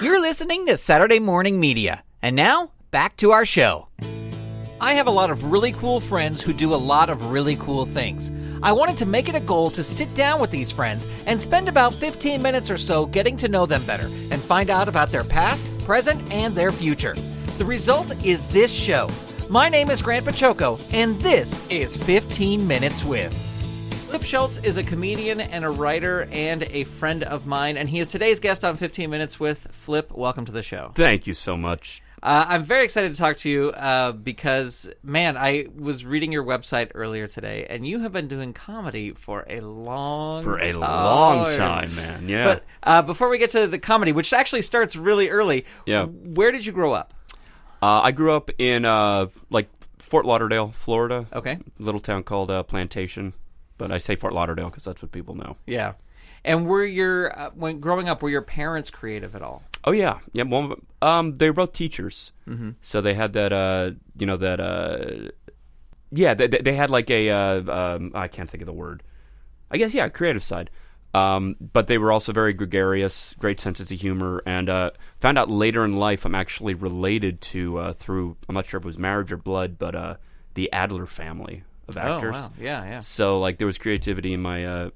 You're listening to Saturday Morning Media. And now, back to our show. I have a lot of really cool friends who do a lot of really cool things. I wanted to make it a goal to sit down with these friends and spend about 15 minutes or so getting to know them better and find out about their past, present, and their future. The result is this show. My name is Grant Baciocco, and this is 15 Minutes With. Flip Schultz is a comedian and a writer and a friend of mine, and he is today's guest on 15 Minutes With. Flip, welcome to the show. Thank you so much. I'm very excited to talk to you because, man, I was reading your website earlier today, and you have been doing comedy for a long time, man. Yeah. But before we get to the comedy, which actually starts really early, where did you grow up? I grew up in Fort Lauderdale, Florida. Okay. A little town called Plantation, but I say Fort Lauderdale because that's what people know. Yeah. And when growing up, were your parents creative at all? Oh yeah. Well, they were both teachers, so they had that. They had like a. I can't think of the word. I guess creative side. But they were also very gregarious, great senses of humor, and found out later in life I'm actually related to through, I'm not sure if it was marriage or blood, but the Adler family of actors. Oh wow, yeah. So like there was creativity in my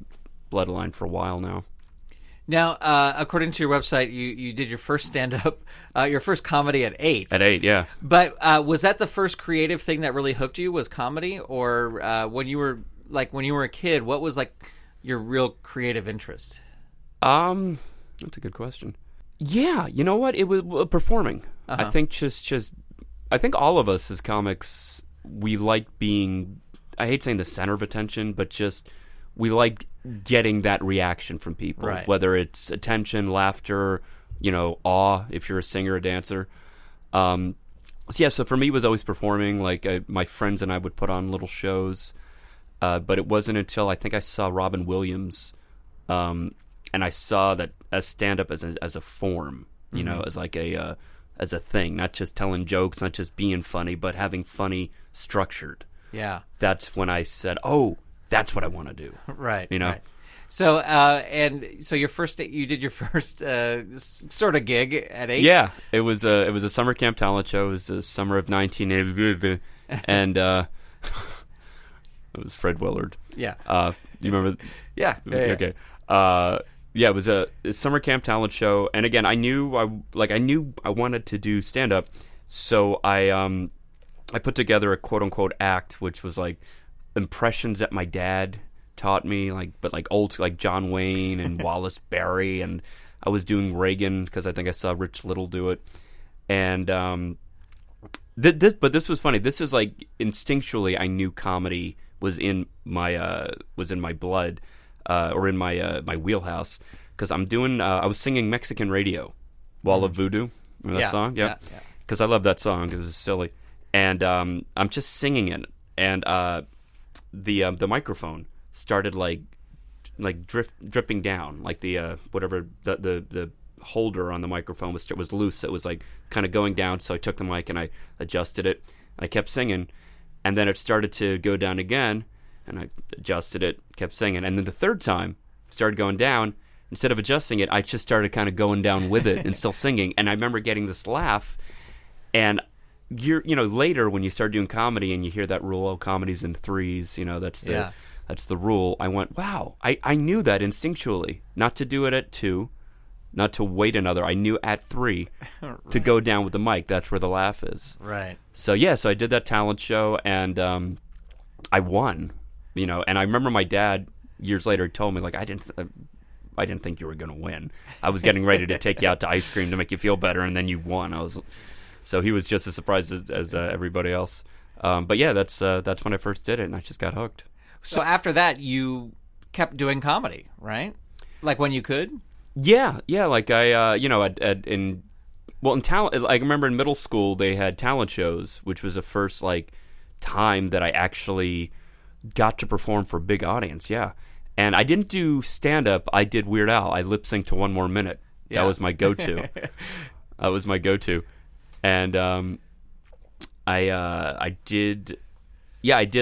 bloodline for a while now. Now, according to your website, you did your first stand-up, your first comedy at 8. At 8, yeah. But was that the first creative thing that really hooked you, was comedy? Or when you were a kid, what was like your real creative interest? That's a good question. Yeah, you know what? It was performing. I think I think all of us as comics, we like being, I hate saying the center of attention, but just we like getting that reaction from people, right. Whether it's attention, laughter, awe, if you're a singer or dancer. So for me, it was always performing. Like my friends and I would put on little shows, but it wasn't until I think I saw Robin Williams, and I saw that as stand-up as a form, as like as a thing, not just telling jokes, not just being funny, but having funny structured. Yeah, that's when I said, "Oh, that's what I want to do." Right. Right. So, you did your first sort of gig at 8? Yeah, it was a summer camp talent show. It was the summer of 1980, and it was Fred Willard. Yeah. You remember? Yeah. Okay. It was a summer camp talent show, and again, I knew I wanted to do stand up, so I put together a quote unquote act, which was like impressions that my dad taught me, but old, like John Wayne and Wallace Berry, and I was doing Reagan because I think I saw Rich Little do it, and but this was funny. This is like instinctually I knew comedy was in my blood, or in my wheelhouse, because I was singing Mexican radio, Wall of Voodoo. Remember that song? Yeah. Because I love that song because it's silly, and I'm just singing it, and the microphone started like dripping down, like the whatever the holder on the microphone was loose. It was like kind of going down. So I took the mic and I adjusted it, and I kept singing, and then it started to go down again, and I adjusted it, kept singing, and then the third time it started going down. Instead of adjusting it, I just started kind of going down with it and still singing. And I remember getting this laugh, and later when you start doing comedy and you hear that rule, oh, comedy's in threes, that's the rule. I went, wow, I knew that instinctually, not to do it at 2, not to wait another. I knew at 3 right. to go down with the mic. That's where the laugh is. Right. So I did that talent show, and I won. And I remember my dad years later told me, like, I didn't think you were going to win. I was getting ready to take you out to ice cream to make you feel better, and then you won. So he was just as surprised as everybody else. But yeah, that's when I first did it, and I just got hooked. So after that, you kept doing comedy, right? Like when you could? Yeah. Like I, in talent, I remember in middle school they had talent shows, which was the first time that I actually got to perform for a big audience. Yeah. And I didn't do stand-up. I did Weird Al. I lip-synced to One More Minute. Yeah. That was my go-to. And I did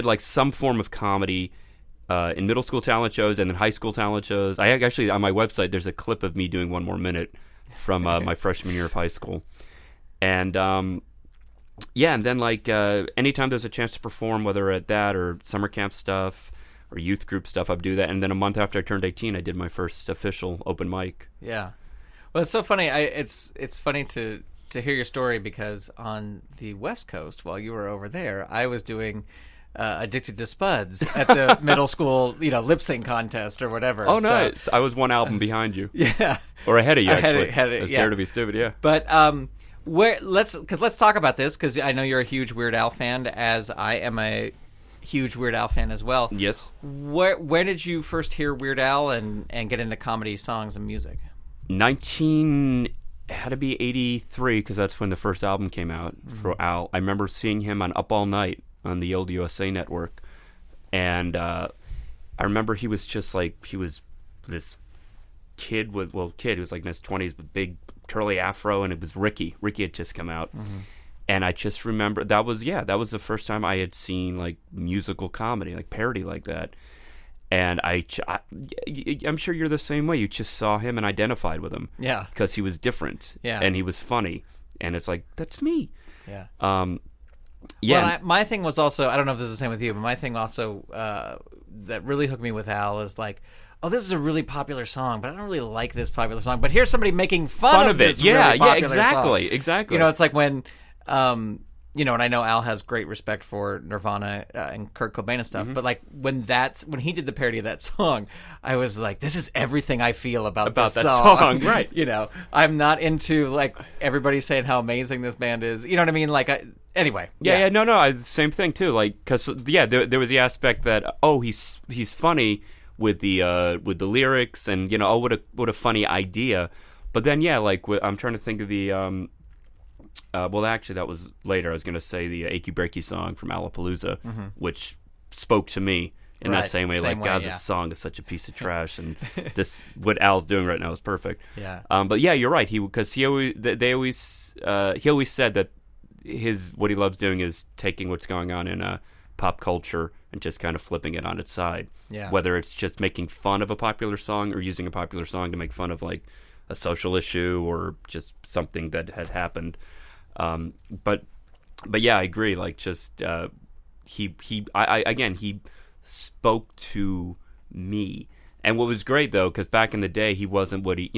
like some form of comedy in middle school talent shows and then high school talent shows. I actually, on my website, there's a clip of me doing One More Minute from my freshman year of high school. And yeah, and then like anytime there's a chance to perform, whether at that or summer camp stuff or youth group stuff, I'd do that. And then a month after I turned 18, I did my first official open mic. Yeah. Well, it's so funny. It's funny to hear your story, because on the West Coast, while you were over there, I was doing Addicted to Spuds at the middle school, lip sync contest or whatever. Oh, nice. I was one album behind you. Yeah. Or ahead of you, actually. Ahead of, I Dare to Be Stupid, yeah. But let's talk about this, because I know you're a huge Weird Al fan, as I am a huge Weird Al fan as well. Yes. Where did you first hear Weird Al and get into comedy songs and music? Had to be 83, because that's when the first album came out for Al. I remember seeing him on Up All Night on the old USA Network, and I remember he was just like, he was this kid who was like in his 20s with big curly afro, and it was Ricky had just come out. And I just remember that was the first time I had seen like musical comedy, like parody like that. And I'm sure you're the same way. You just saw him and identified with him. Yeah. Because he was different. Yeah. And he was funny. And it's like, that's me. Yeah. Yeah. Well, my thing was also, I don't know if this is the same with you, but my thing also that really hooked me with Al is like, oh, this is a really popular song, but I don't really like this popular song. But here's somebody making fun of this really popular song. Exactly. It's like when, and I know Al has great respect for Nirvana and Kurt Cobain and stuff, but like when he did the parody of that song, I was like, this is everything I feel about this that song. Right. I'm not into like everybody saying how amazing this band is. You know what I mean? Like, anyway. Yeah. No, same thing too. Like, because there was the aspect that he's funny with the lyrics, and what a funny idea. But then like I'm trying to think of the well, actually, that was later. I was going to say the Achy Breaky song from Alapalooza, which spoke to me in that same way. This song is such a piece of trash, and what Al's doing right now is perfect. Yeah. But yeah, you're right. He always said that what he loves doing is taking what's going on in pop culture and just kind of flipping it on its side. Yeah. Whether it's just making fun of a popular song or using a popular song to make fun of like a social issue or just something that had happened. But yeah, I agree. Like, just he spoke to me. And what was great though, because back in the day, he wasn't what he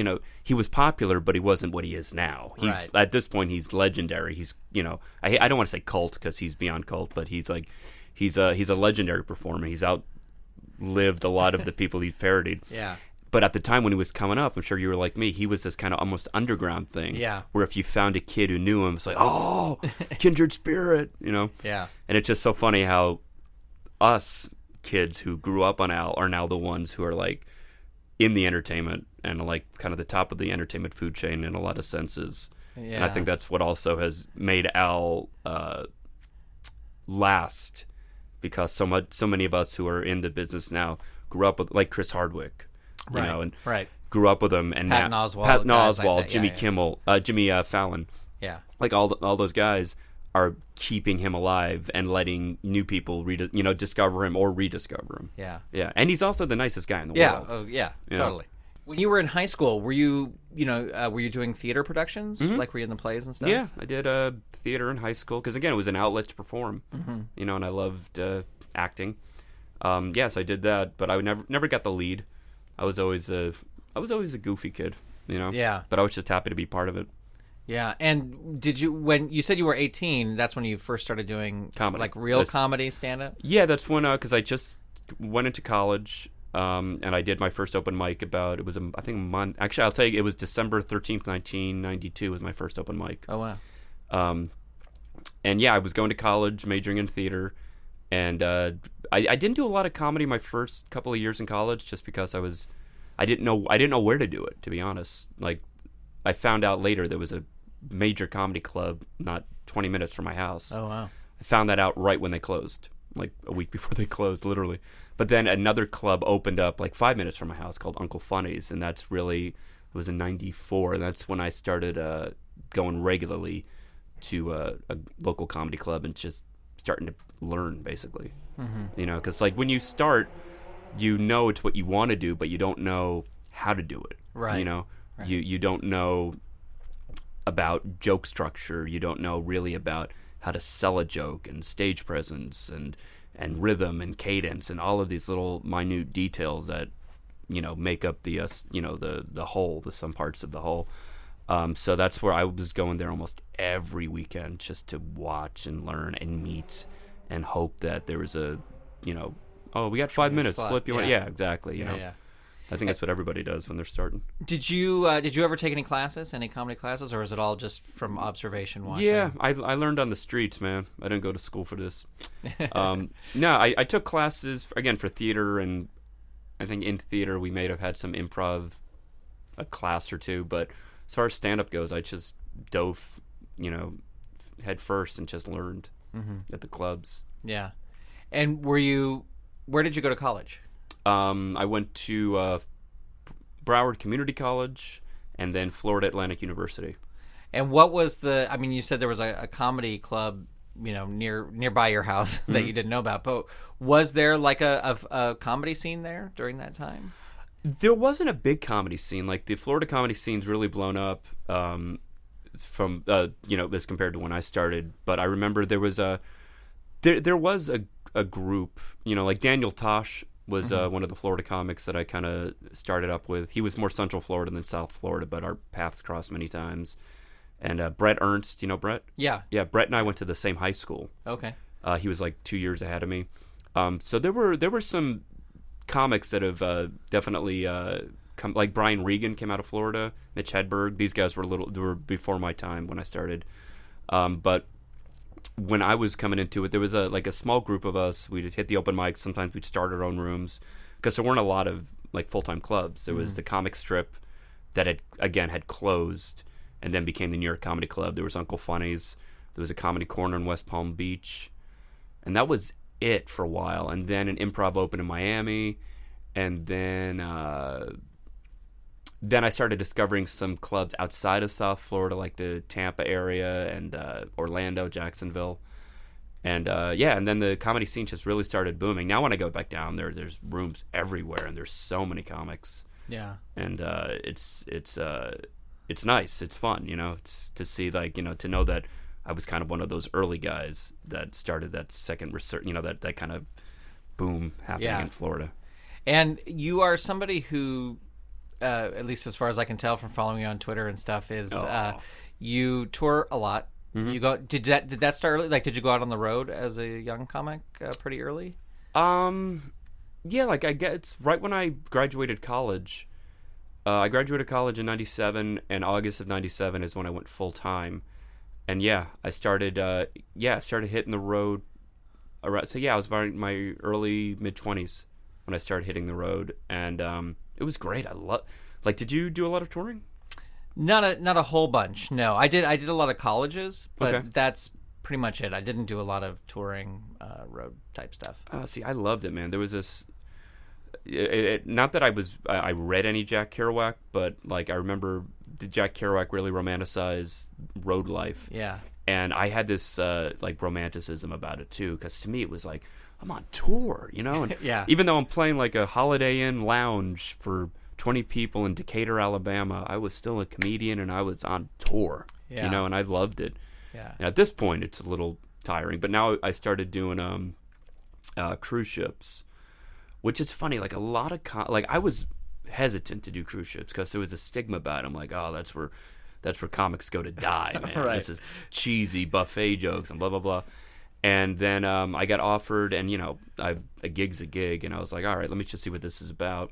was popular, but he wasn't what he is now. He's at this point, he's legendary. He's I don't want to say cult, because he's beyond cult, but he's a legendary performer. He's outlived a lot of the people he's parodied. Yeah. But at the time when he was coming up, I'm sure you were like me, he was this kind of almost underground thing. Yeah. Where if you found a kid who knew him, it's like, oh, kindred spirit, Yeah. And it's just so funny how us kids who grew up on Al are now the ones who are like in the entertainment and like kind of the top of the entertainment food chain in a lot of senses. Yeah. And I think that's what also has made Al last, because so many of us who are in the business now grew up with like Chris Hardwick. And grew up with him, and Patton Oswalt, like Jimmy Kimmel, Jimmy Fallon, like all those guys are keeping him alive and letting new people discover him or rediscover him. Yeah, and he's also the nicest guy in the world. Oh yeah, totally. When you were in high school, were you doing theater productions? Like, were you in the plays and stuff? Yeah, I did theater in high school, because again, it was an outlet to perform. And I loved acting. Yes, I did that, but I never got the lead. I was always a goofy kid, Yeah. But I was just happy to be part of it. Yeah. And when you said you were 18, that's when you first started doing comedy, like real comedy stand-up? Yeah, that's when, because I just went into college, and I did my first open mic I think a month. Actually, I'll tell you, it was December 13th, 1992 was my first open mic. Oh, wow. And yeah, I was going to college, majoring in theater, and I didn't do a lot of comedy my first couple of years in college, just because I didn't know where to do it, to be honest. Like, I found out later there was a major comedy club not 20 minutes from my house. Oh, wow. I found that out right when they closed, like a week before they closed, literally. But then another club opened up like 5 minutes from my house called Uncle Funny's, and it was in 94, and that's when I started going regularly to a local comedy club and just starting to learn, basically. Because like when you start, it's what you want to do, but you don't know how to do it. Right. Right. You don't know about joke structure. You don't know really about how to sell a joke and stage presence and rhythm and cadence and all of these little minute details that make up the the whole, the some parts of the whole. So that's where I was going there almost every weekend just to watch and learn and meet and hope that there was a oh, we got 5 minutes, slot. flip you want. Yeah, exactly. Yeah. I think that's what everybody does when they're starting. Did you ever take any classes, any comedy classes, or is it all just from observation watching? Yeah, I learned on the streets, man. I didn't go to school for this. No, I took classes, again, for theater, and I think in theater we may have had some improv, a class or two, but as far as stand-up goes, I just dove, head first and just learned at the clubs. Yeah. And where did you go to college? I went to Broward Community College and then Florida Atlantic University. And what was you said there was a comedy club, nearby your house that you didn't know about, but was there like a comedy scene there during that time? There wasn't a big comedy scene. Like the Florida comedy scene's really blown up from as compared to when I started. But I remember there was a group, like Daniel Tosh was one of the Florida comics that I kind of started up with. He was more Central Florida than South Florida, but our paths crossed many times. And Brett Ernst, you know Brett? Yeah. Yeah, Brett and I went to the same high school. Okay. He was like 2 years ahead of me. So there were some comics that have definitely come, like Brian Regan came out of Florida, Mitch Hedberg. These guys were before my time when I started. But when I was coming into it, there was a small group of us. We'd hit the open mics. Sometimes we'd start our own rooms because there weren't a lot of like full-time clubs. There was the Comic Strip that had closed and then became the New York Comedy Club. There was Uncle Funny's. There was a Comedy Corner in West Palm Beach, and that was it for a while. And then an Improv opened in Miami, and then I started discovering some clubs outside of South Florida, like the Tampa area and Orlando, Jacksonville. And and then the comedy scene just really started booming. Now when I go back down there, there's rooms everywhere, and there's so many comics. Yeah. And it's nice. It's fun, It's to see, to know that I was kind of one of those early guys that started that second research, that kind of boom happening in Florida. And you are somebody who, at least as far as I can tell from following you on Twitter and stuff, is you tour a lot. Mm-hmm. You go. Did that start early? Like, did you go out on the road as a young comic pretty early? Yeah, I guess it's right when I graduated college. I graduated college in '97, and August of '97 is when I went full time. And I started hitting the road. Around, so I was about my early mid-20s when I started hitting the road, and it was great. I love. Did you do a lot of touring? Not a whole bunch. No, I did a lot of colleges, but that's pretty much it. I didn't do a lot of touring, road type stuff. See, I loved it, man. There was this. Not that I read any Jack Kerouac, but I remember Jack Kerouac really romanticized road life. Yeah. And I had this romanticism about it too, because to me it was like I'm on tour, And yeah. Even though I'm playing like a Holiday Inn lounge for 20 people in Decatur, Alabama, I was still a comedian and I was on tour. Yeah. And I loved it. Yeah. And at this point, it's a little tiring, but now I started doing cruise ships. Which is funny, a lot of I was hesitant to do cruise ships because there was a stigma about it. I'm like, oh, that's where comics go to die, man. Right. This is cheesy buffet jokes and blah blah blah. And then I got offered, and a gig's a gig, and I was like, all right, let me just see what this is about.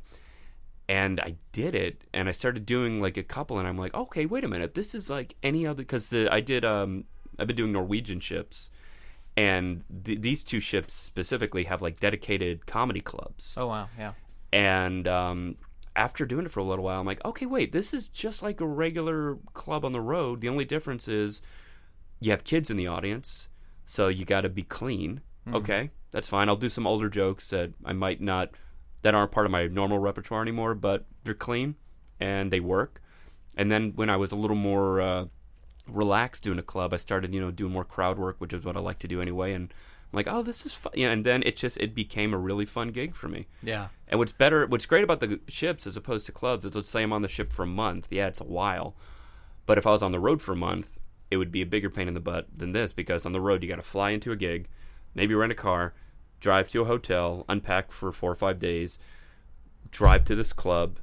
And I did it, and I started doing a couple, and I'm like, okay, wait a minute, this is like any other, because I've been doing Norwegian ships. And these two ships specifically have dedicated comedy clubs. Oh wow, yeah. And after doing it for a little while, I'm like, okay, wait, this is just like a regular club on the road. The only difference is you have kids in the audience, so you got to be clean. Mm-hmm. Okay, that's fine. I'll do some older jokes that that aren't part of my normal repertoire anymore, but they're clean and they work. And then when I was a little more relaxed doing a club, I started doing more crowd work, which is what I like to do anyway, and like, oh, this is fun. You know, and then it became a really fun gig for me. Yeah. And what's great about the ships as opposed to clubs is, let's say I'm on the ship for a month. Yeah, it's a while. But if I was on the road for a month, it would be a bigger pain in the butt than this, because on the road you got to fly into a gig, maybe rent a car, drive to a hotel, unpack for 4 or 5 days, drive to this club,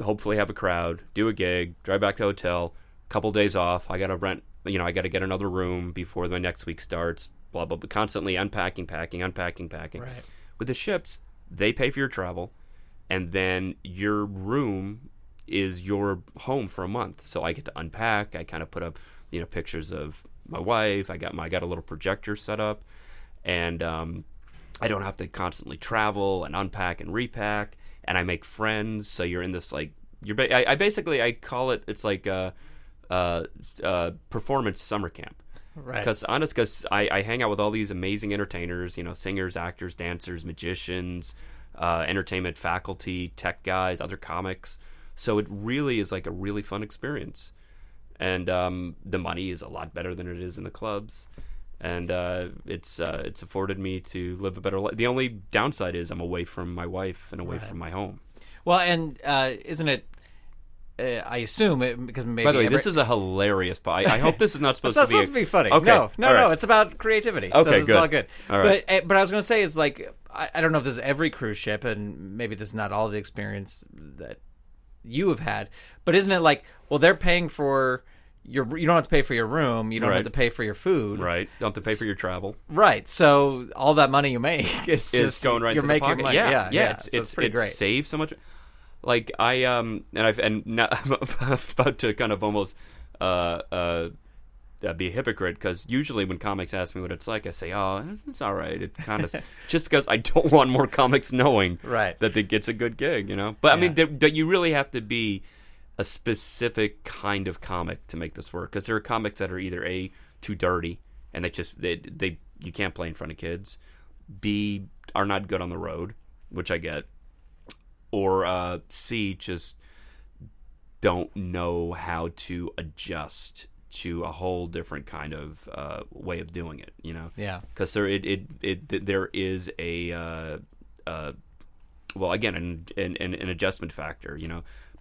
hopefully have a crowd, do a gig, drive back to a hotel, couple days off. I got to rent, I got to get another room before the next week starts, blah, blah, blah, constantly unpacking, packing. Right. With the ships, they pay for your travel, and then your room is your home for a month. So I get to unpack. I kind of put up, pictures of my wife. I got a little projector set up, and I don't have to constantly travel and unpack and repack. And I make friends. So you're in this I call it, it's like performance summer camp. Right. Because I hang out with all these amazing entertainers, singers, actors, dancers, magicians, entertainment faculty, tech guys, other comics. So it really is like a really fun experience. And the money is a lot better than it is in the clubs. And it's afforded me to live a better life. The only downside is I'm away from my wife and away from my home. Well, and isn't it... I assume because maybe. By the way, this is a hilarious. I hope this is not supposed it's to not be. supposed to be funny. Okay. No. It's about creativity. Okay, so this good. is all good. All right. But I was going to say is like I don't know if this is every cruise ship, and maybe this is not all the experience that you have had. But isn't it like, well, they're paying for you don't have to pay for your room. You don't have to pay for your food. Right. You don't have to pay for your travel. Right. So all that money you make is just going right you're into the making pocket. money. Yeah. So it's pretty great. It saves so much. Like and now I'm about to kind of almost be a hypocrite, because usually when comics ask me what it's like, I say, oh, it's all right. It kind of just because I don't want more comics knowing that it gets a good gig, But I mean, but you really have to be a specific kind of comic to make this work, because there are comics that are either A, too dirty, and they you can't play in front of kids, B, are not good on the road, which I get, or C, just don't know how to adjust to a whole different kind of way of doing it, Yeah. Because there is a well, again, an adjustment factor,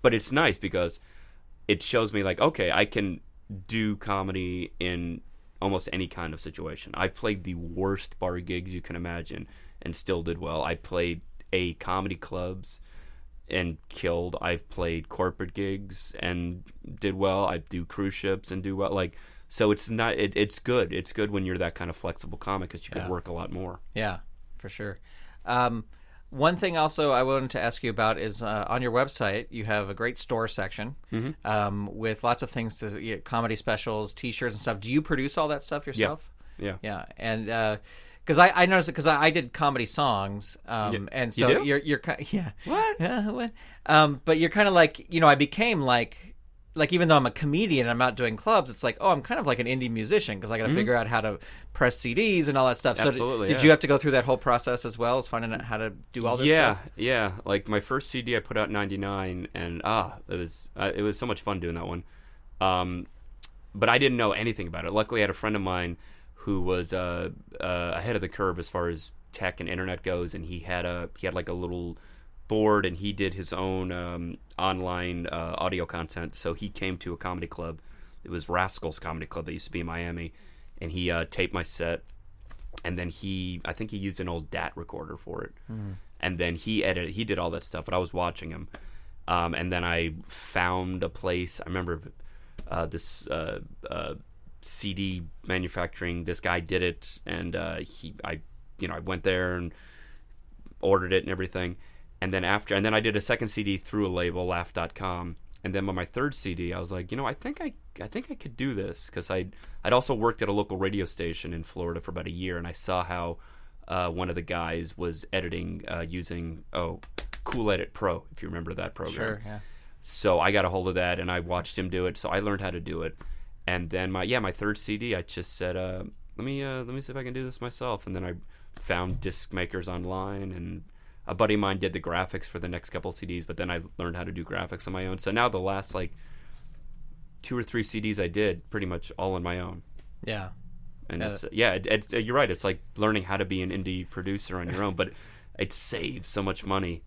But it's nice because it shows me like, okay, I can do comedy in almost any kind of situation. I played the worst bar gigs you can imagine and still did well. I played comedy clubs and killed. I've played corporate gigs and did well. I do cruise ships and do well. Like, so it's not. It's good. It's good when you're that kind of flexible comic, because you can work a lot more. Yeah, for sure. One thing also I wanted to ask you about is on your website you have a great store section with lots of things comedy specials, T-shirts and stuff. Do you produce all that stuff yourself? Yeah. And because I noticed it because I did comedy songs, and so you're What? Yeah, what? But you're kind of like, I became like even though I'm a comedian and I'm not doing clubs, it's like, oh, I'm kind of like an indie musician, because I got to figure out how to press CDs and all that stuff. Absolutely, So did you have to go through that whole process as well as finding out how to do all this stuff? Yeah. Like my first CD I put out in '99, and it was so much fun doing that one. But I didn't know anything about it. Luckily, I had a friend of mine who was ahead of the curve as far as tech and internet goes, and he had like a little board, and he did his own online audio content. So he came to a comedy club. It was Rascal's Comedy Club that used to be in Miami, and he taped my set, and then I think he used an old DAT recorder for it, and then he did all that stuff, but I was watching him, and then I found a place. I remember this CD manufacturing, this guy did it, and I went there and ordered it and everything. And then I did a second CD through a label, Laugh.com. And then on my third CD, I was like, I think I could do this, because I'd also worked at a local radio station in Florida for about a year, and I saw how one of the guys was editing using Cool Edit Pro, if you remember that program. Sure, yeah. So I got a hold of that, and I watched him do it. So I learned how to do it. And then my third CD, I just said, let me see if I can do this myself. And then I found disc makers online, and a buddy of mine did the graphics for the next couple CDs, but then I learned how to do graphics on my own. So now the last 2 or 3 CDs I did pretty much all on my own. Yeah. And you're right. It's like learning how to be an indie producer on your own, but it saves so much money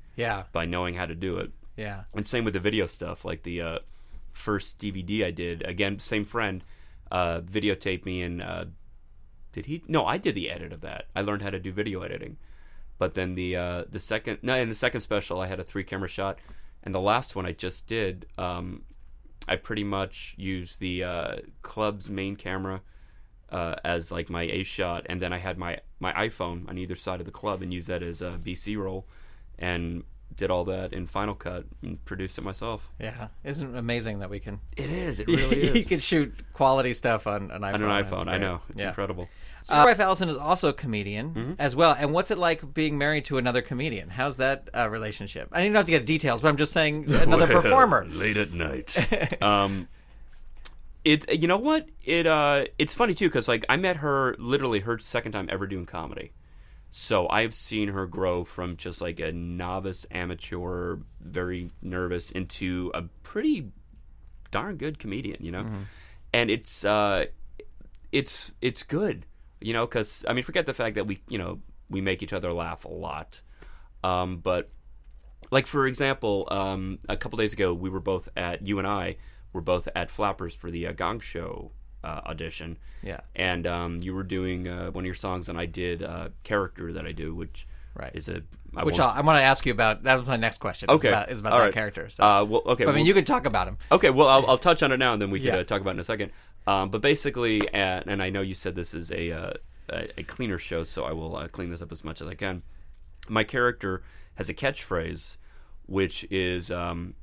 by knowing how to do it. Yeah. And same with the video stuff. Like the first DVD I did, again, same friend videotaped me, and did he? No, I did the edit of that. I learned how to do video editing. But then in the second special, I had a 3-camera shot, and the last one I just did, I pretty much used the club's main camera as like my A shot, and then I had my iPhone on either side of the club and used that as a BC roll, and did all that in Final Cut and produced it myself. Yeah, isn't it amazing that we can? It is. It really is. You can shoot quality stuff on an iPhone. On an iPhone, I know. It's incredible. Your wife Allison is also a comedian as well. And what's it like being married to another comedian? How's that relationship? I don't have to get details, but I'm just saying another performer. Late at night. You know what? It's funny too, because like I met her literally her second time ever doing comedy. So I've seen her grow from just like a novice amateur, very nervous, into a pretty darn good comedian, you know? And it's good, you know, because I mean, forget the fact that we make each other laugh a lot. But like, for example, a couple days ago, you and I were both at Flappers for the Gong Show audition. Yeah. And you were doing one of your songs, and I did a character that I do, which is I want to ask you about. That was my next question. Okay. Is about that character. So. Okay. But, I mean, you could talk about him. Okay. Well, I'll touch on it now, and then we can talk about it in a second. But basically, and I know you said this is a cleaner show, so I will clean this up as much as I can. My character has a catchphrase, which is, and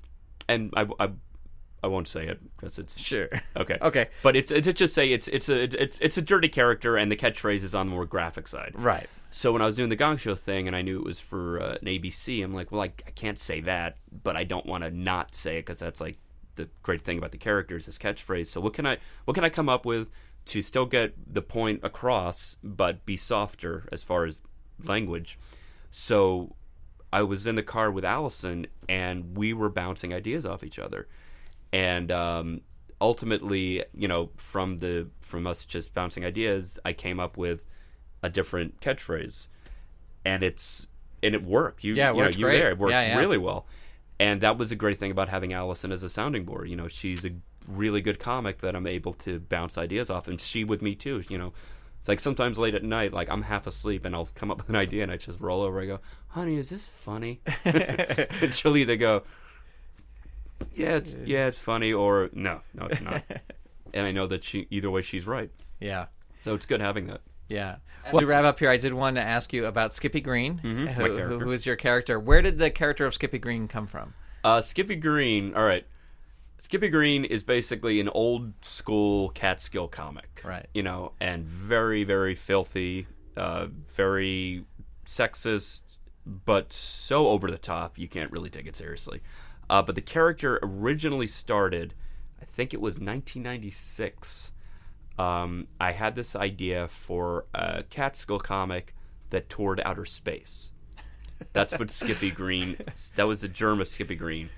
I won't say it because it's sure. Okay. But it's just say it's a dirty character, and the catchphrase is on the more graphic side. Right. So when I was doing the Gong Show thing, and I knew it was for an ABC, I'm like, well, I can't say that, but I don't want to not say it because that's like the great thing about the character is this catchphrase. So what can I come up with to still get the point across, but be softer as far as language? So I was in the car with Allison, and we were bouncing ideas off each other. And ultimately, you know, from us just bouncing ideas, I came up with a different catchphrase, and it worked. You worked great. It worked really well, and that was a great thing about having Allison as a sounding board. You know, she's a really good comic that I'm able to bounce ideas off, and she with me too. You know, it's like sometimes late at night, like I'm half asleep, and I'll come up with an idea, and I just roll over. I go, "Honey, is this funny?" And she'll either go, Yeah, it's funny, or no, it's not. And I know that either way, she's right. Yeah. So it's good having that. Yeah. Well, to wrap up here, I did want to ask you about Skippy Green, who is your character. Where did the character of Skippy Green come from? Skippy Green, all right. Skippy Green is basically an old school Catskill comic. Right. You know, and very, very filthy, very sexist, but so over the top, you can't really take it seriously. But the character originally started, I think it was 1996. I had this idea for a Catskill comic that toured outer space. That's what Skippy Green, that was the germ of Skippy Green.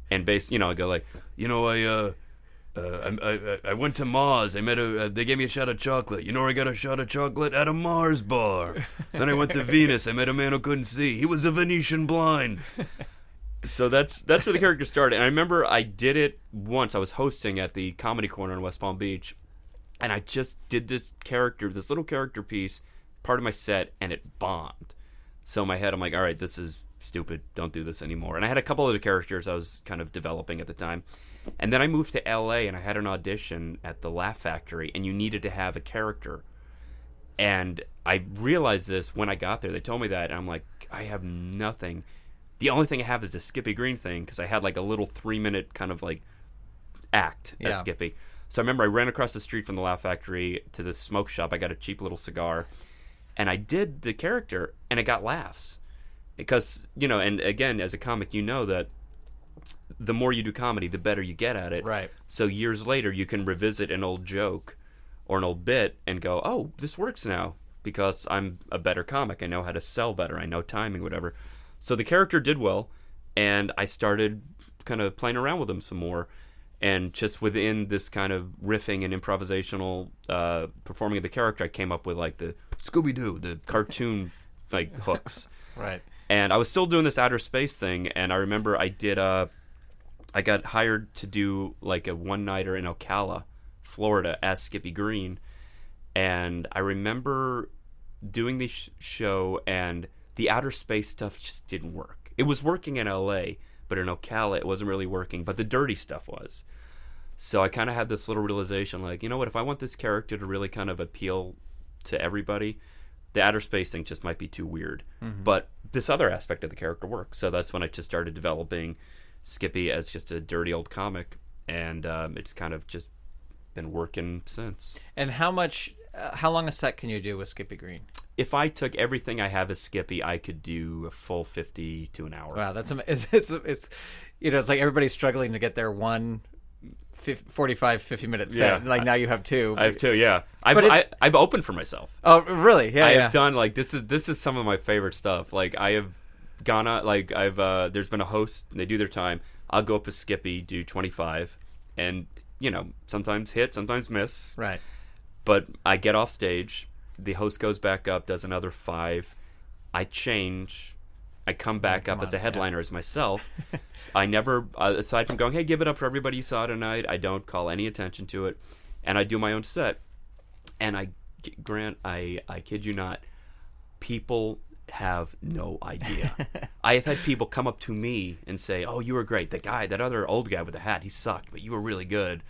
And I go like, I went to Mars. They gave me a shot of chocolate. You know where I got a shot of chocolate? At a Mars bar. Then I went to Venus. I met a man who couldn't see. He was a Venetian blind. So that's where the character started. And I remember I did it once. I was hosting at the Comedy Corner in West Palm Beach, and I just did this little character piece, part of my set, and it bombed. So in my head, I'm like, all right, this is stupid. Don't do this anymore. And I had a couple other characters I was kind of developing at the time. And then I moved to L.A., and I had an audition at the Laugh Factory, and you needed to have a character. And I realized this when I got there. They told me that, and I'm like, I have nothing. The only thing I have is a Skippy Green thing, because I had like a little 3-minute kind of like act as Skippy. So I remember I ran across the street from the Laugh Factory to the smoke shop. I got a cheap little cigar, and I did the character, and it got laughs. Because, and again, as a comic, you know that the more you do comedy, the better you get at it. Right. So years later, you can revisit an old joke or an old bit and go, oh, this works now because I'm a better comic. I know how to sell better. I know timing, whatever. So the character did well, and I started kind of playing around with him some more. And just within this kind of riffing and improvisational performing of the character, I came up with like the Scooby-Doo, the cartoon like hooks. Right. And I was still doing this outer space thing, and I remember I got hired to do like a one-nighter in Ocala, Florida, as Skippy Green. And I remember doing this show, and the outer space stuff just didn't work. It was working in LA, but in Ocala, it wasn't really working. But the dirty stuff was. So I kind of had this little realization, like, you know what? If I want this character to really kind of appeal to everybody, the outer space thing just might be too weird. Mm-hmm. But this other aspect of the character works. So that's when I just started developing Skippy as just a dirty old comic. And it's kind of just been working since. And how long a set can you do with Skippy Green? If I took everything I have as Skippy, I could do a full 50 to an hour. Wow, it's it's like everybody's struggling to get their one 45, 50-minute set. Yeah. Like now you have two. I have two, yeah. I've opened for myself. Oh, really? Yeah, I have done, like, this is some of my favorite stuff. Like, I have gone out, like, there's been a host, they do their time. I'll go up as Skippy, do 25, and, sometimes hit, sometimes miss. Right. But I get off stage, the host goes back up, does another 5, I change, I come back up as a headliner as myself. I never, aside from going, hey, give it up for everybody you saw tonight, I don't call any attention to it, and I do my own set. And Grant, I kid you not, people have no idea. I have had people come up to me and say, oh, you were great. That other old guy with the hat, he sucked, but you were really good.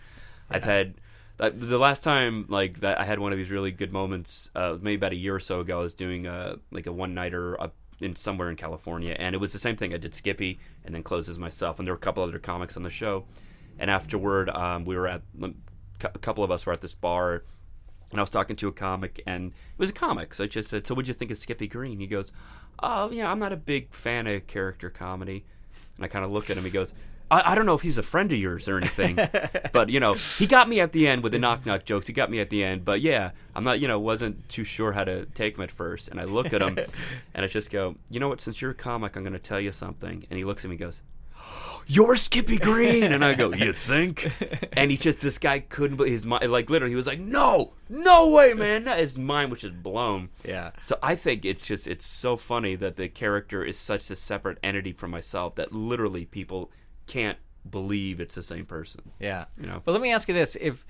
Yeah. I've had... the last time like that I had one of these really good moments, maybe about a year or so ago, I was doing a one-nighter up in somewhere in California, and it was the same thing. I did Skippy and then closed as myself, and there were a couple other comics on the show. And afterward, we were a couple of us were at this bar, and I was talking to a comic, and it was a comic. So I just said, so what'd you think of Skippy Green? He goes, oh, I'm not a big fan of character comedy. And I kind of looked at him, he goes, I don't know if he's a friend of yours or anything, but, he got me at the end with the knock-knock jokes. He got me at the end, but yeah, I'm not, wasn't too sure how to take him at first. And I look at him, and I just go, you know what, since you're a comic, I'm going to tell you something. And he looks at me and goes, you're Skippy Green! And I go, you think? And this guy couldn't believe his mind, like, literally, he was like, no way, man! His mind was just blown. Yeah. So I think it's so funny that the character is such a separate entity from myself that literally people can't believe it's the same person. Yeah. But let me ask you this: if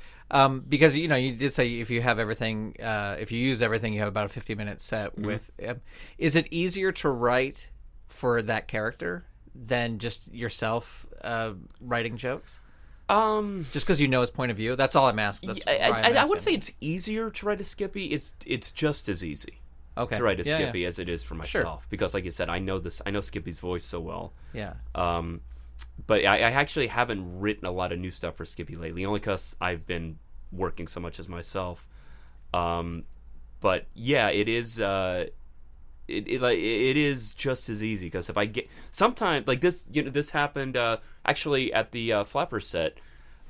because you did say if you have everything, if you use everything, you have about a 50-minute set. Mm-hmm. With is it easier to write for that character than just yourself writing jokes? Just because his point of view. That's all I'm asking. I wouldn't say it's easier to write a Skippy. It's just as easy. Okay. To write a Skippy as it is for myself, because, like you said, I know Skippy's voice so well. Yeah. But I actually haven't written a lot of new stuff for Skippy lately, only because I've been working so much as myself. But yeah, it is. It is just as easy, because if I get sometimes like this, this happened actually at the Flapper set.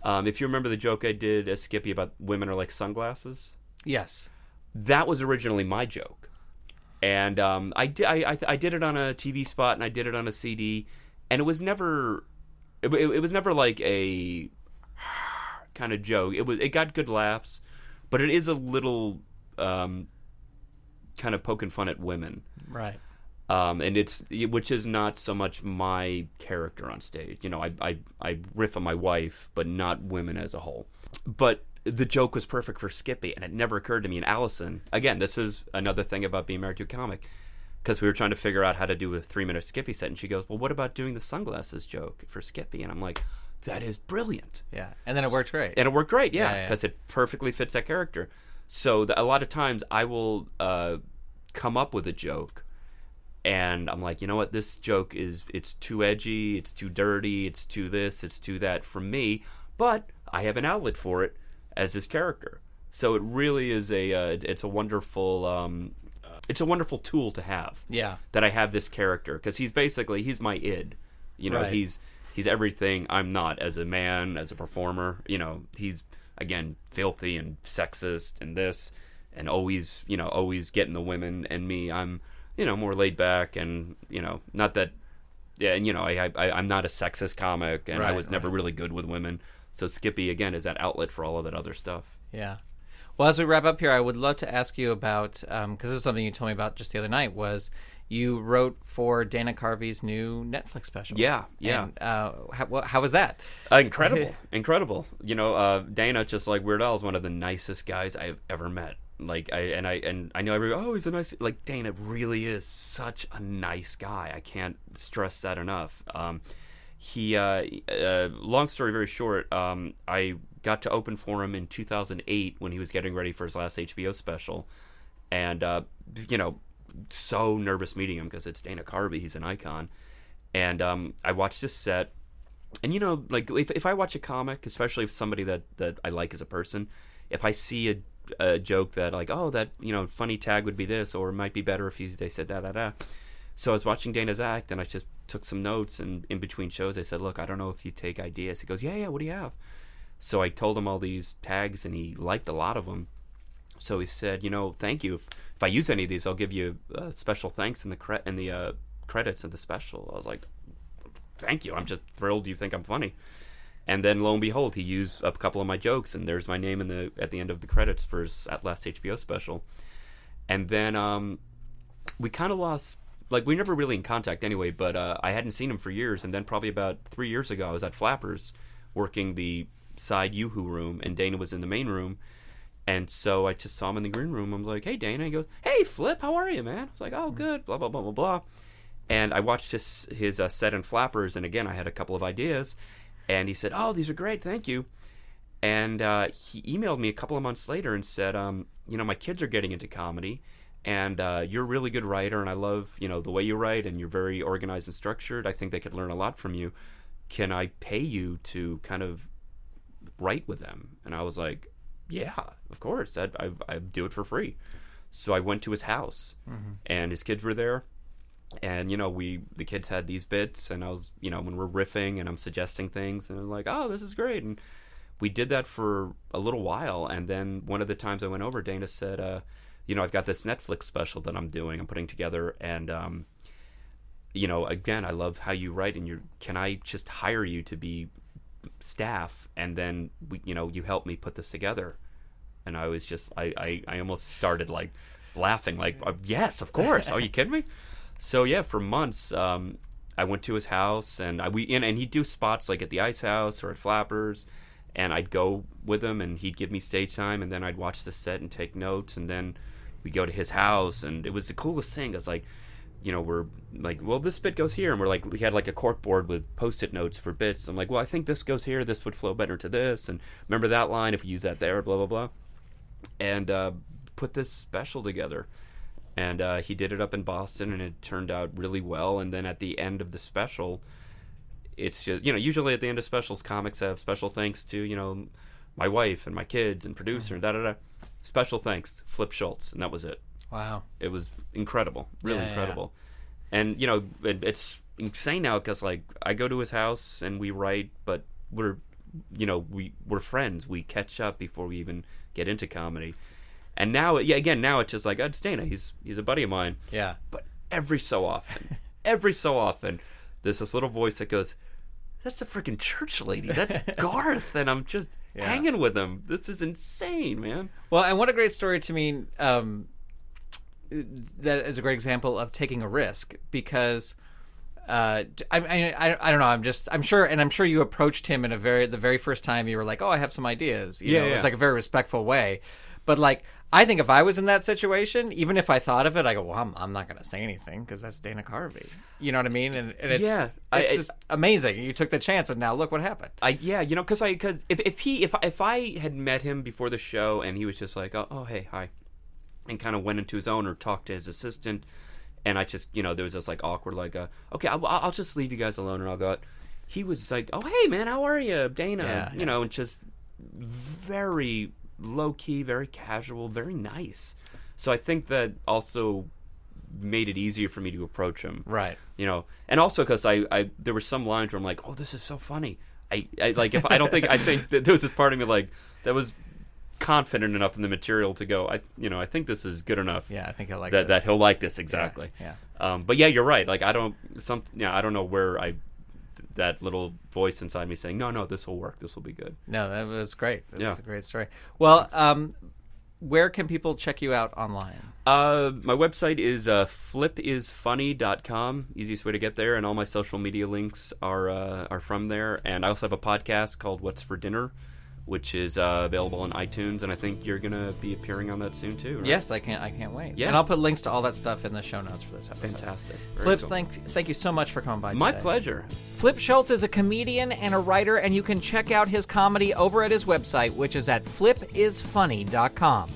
If you remember the joke I did as Skippy about women are like sunglasses. Yes, that was originally my joke, and I did it on a TV spot, and I did it on a CD. And it was never like a kind of joke. It got good laughs, but it is a little kind of poking fun at women, right? And which is not so much my character on stage. I riff on my wife, but not women as a whole. But the joke was perfect for Skippy, and it never occurred to me. And Allison, again, this is another thing about being married to a comic. Because we were trying to figure out how to do a 3-minute Skippy set, and she goes, well, what about doing the sunglasses joke for Skippy? And I'm like, that is brilliant. Yeah, and then it worked great. And it worked great, yeah, because it perfectly fits that character. So a lot of times I will come up with a joke, and I'm like, you know what, this joke it's too edgy, it's too dirty, it's too this, it's too that for me, but I have an outlet for it as this character. So it really is it's a wonderful... it's a wonderful tool to have. Yeah. That I have this character, because he's my id. Right. He's everything I'm not as a man, as a performer. He's, again, filthy and sexist and this, and always getting the women, and me, I'm, more laid back, and, not that, yeah, and, I'm not a sexist comic, and I was never really good with women. So Skippy, again, is that outlet for all of that other stuff. Yeah. Well, as we wrap up here, I would love to ask you about, because this is something you told me about just the other night, was you wrote for Dana Carvey's new Netflix special. Yeah. And, how was that? Incredible. You know, Dana, just like Weird Al, is one of the nicest guys I've ever met. Like, I know everybody, he's a nice, like, Dana really is such a nice guy. I can't stress that enough. Long story very short, I got to open for him in 2008 when he was getting ready for his last HBO special. And, so nervous meeting him because it's Dana Carvey. He's an icon. And I watched his set. And, like, if I watch a comic, especially if somebody that I like as a person, if I see a joke that, like, that, funny tag would be this, or it might be better if they said da-da-da. So I was watching Dana's act, and I just took some notes, and in between shows, I said, look, I don't know if you take ideas. He goes, yeah, what do you have? So I told him all these tags, and he liked a lot of them. So he said, thank you. If I use any of these, I'll give you special thanks in the credits of the special. I was like, thank you. I'm just thrilled you think I'm funny. And then lo and behold, he used a couple of my jokes, and there's my name at the end of the credits for his last HBO special. And then we kind of lost. Like, we never really in contact anyway, but I hadn't seen him for years, and then probably about 3 years ago, I was at Flappers working the side Yoo-Hoo room, and Dana was in the main room, and so I just saw him in the green room. I'm like, hey, Dana. He goes, hey, Flip, how are you, man? I was like, oh, good, blah, blah, blah, blah, blah. And I watched his set in Flappers, and again, I had a couple of ideas, and he said, oh, these are great, thank you. And he emailed me a couple of months later and said, my kids are getting into comedy, and you're a really good writer, and I love, the way you write, and you're very organized and structured. I think they could learn a lot from you. Can I pay you to kind of write with them? And I was like, yeah, of course. I do it for free. So I went to his house, and his kids were there, and, the kids had these bits, and I was, when we're riffing, and I'm suggesting things, and I'm like, oh, this is great. And we did that for a little while, and then one of the times I went over, Dana said, I've got this Netflix special that I'm putting together, and, again, I love how you write, and can I just hire you to be staff, and then, you help me put this together? And I was just, I almost started, like, laughing, like, yes, of course, are you kidding me? So, yeah, for months, I went to his house, and he'd do spots, like, at the Ice House or at Flappers, and I'd go with him, and he'd give me stage time, and then I'd watch the set and take notes, and then we go to his house, and it was the coolest thing. It's like, we're like, well, this bit goes here, and we had like a cork board with post-it notes for bits. I'm like, well, I think this goes here, this would flow better to this, and remember that line if we use that there, blah, blah, blah. And put this special together. And he did it up in Boston, and it turned out really well. And then at the end of the special, it's just, usually at the end of specials, comics have special thanks to, my wife and my kids and producer and da-da-da. Special thanks, Flip Schultz, and that was it. Wow. It was incredible, really incredible. Yeah. And, it's insane now because, like, I go to his house and we write, but we're friends. We catch up before we even get into comedy. And now, now it's just like, it's Dana. He's a buddy of mine. Yeah. But every so often, there's this little voice that goes, that's the freaking church lady. That's Garth. And I'm just hanging with him. This is insane, man. Well, and what a great story to me. That is a great example of taking a risk because I don't know. I'm sure you approached him in the very first time you were like, oh, I have some ideas. You know, it was like a very respectful way. But like, I think if I was in that situation, even if I thought of it, I go, well, I'm not going to say anything because that's Dana Carvey. You know what I mean? And it's just amazing. You took the chance, and now look what happened. Because if I had met him before the show and he was just like, oh hey, hi, and kind of went into his own or talked to his assistant, and I just, there was this like awkward like, okay, I'll just leave you guys alone and I'll go out. He was like, oh hey man, how are you, Dana? And just very low-key, very casual, very nice. So I think that also made it easier for me to approach him. Right. And also because I there were some lines where I'm like, oh, this is so funny. I like, if I think that there was this part of me like that was confident enough in the material to go, I think this is good enough. Yeah, I think he'll like this. That he'll like this, exactly. Yeah. But yeah, you're right. Like I don't know where that little voice inside me saying, no, this will work. This will be good. No, that was great. That's a great story. Well, where can people check you out online? My website is flipisfunny.com. Easiest way to get there, and all my social media links are from there. And I also have a podcast called What's for Dinner, which is available on iTunes, and I think you're going to be appearing on that soon too, right? Yes, I can't wait. Yeah. And I'll put links to all that stuff in the show notes for this episode. Fantastic. Flips, cool. Thank you so much for coming by today. My pleasure. Flip Schultz is a comedian and a writer, and you can check out his comedy over at his website, which is at flipisfunny.com.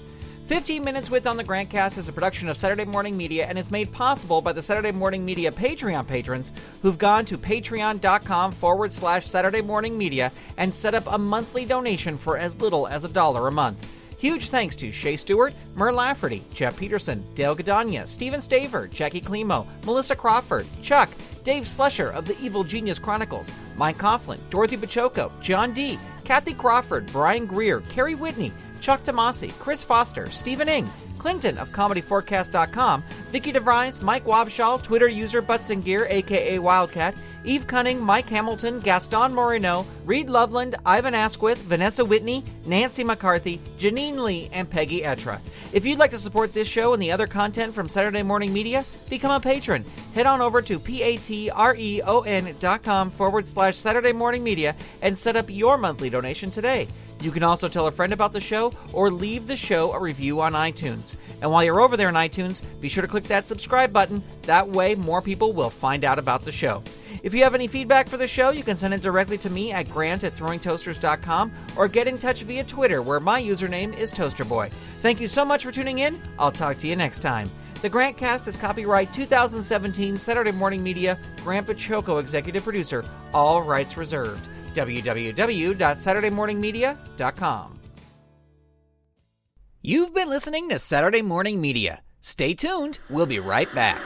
15 Minutes With on the GrantCast is a production of Saturday Morning Media and is made possible by the Saturday Morning Media Patreon patrons who've gone to patreon.com/Saturday Morning Media and set up a monthly donation for as little as $1 a month. Huge thanks to Shay Stewart, Mer Lafferty, Jeff Peterson, Dale Gadania, Steven Staver, Jackie Klimo, Melissa Crawford, Chuck, Dave Slusher of the Evil Genius Chronicles, Mike Coughlin, Dorothy Baciocco, John D., Kathy Crawford, Brian Greer, Kerry Whitney, Chuck Tomasi, Chris Foster, Stephen Ing, Clinton of ComedyForecast.com, Vicky DeVries, Mike Wabshall, Twitter user Butts and Gear, a.k.a. Wildcat, Eve Cunning, Mike Hamilton, Gaston Moreno, Reed Loveland, Ivan Asquith, Vanessa Whitney, Nancy McCarthy, Janine Lee, and Peggy Etra. If you'd like to support this show and the other content from Saturday Morning Media, become a patron. Head on over to patreon.com/Saturday Morning Media and set up your monthly donation today. You can also tell a friend about the show or leave the show a review on iTunes. And while you're over there on iTunes, be sure to click that subscribe button. That way, more people will find out about the show. If you have any feedback for the show, you can send it directly to me at grant@throwingtoasters.com or get in touch via Twitter, where my username is ToasterBoy. Thank you so much for tuning in. I'll talk to you next time. The GrantCast is copyright 2017 Saturday Morning Media, Grant Baciocco, executive producer, all rights reserved. www.saturdaymorningmedia.com. You've been listening to Saturday Morning Media. Stay tuned. We'll be right back.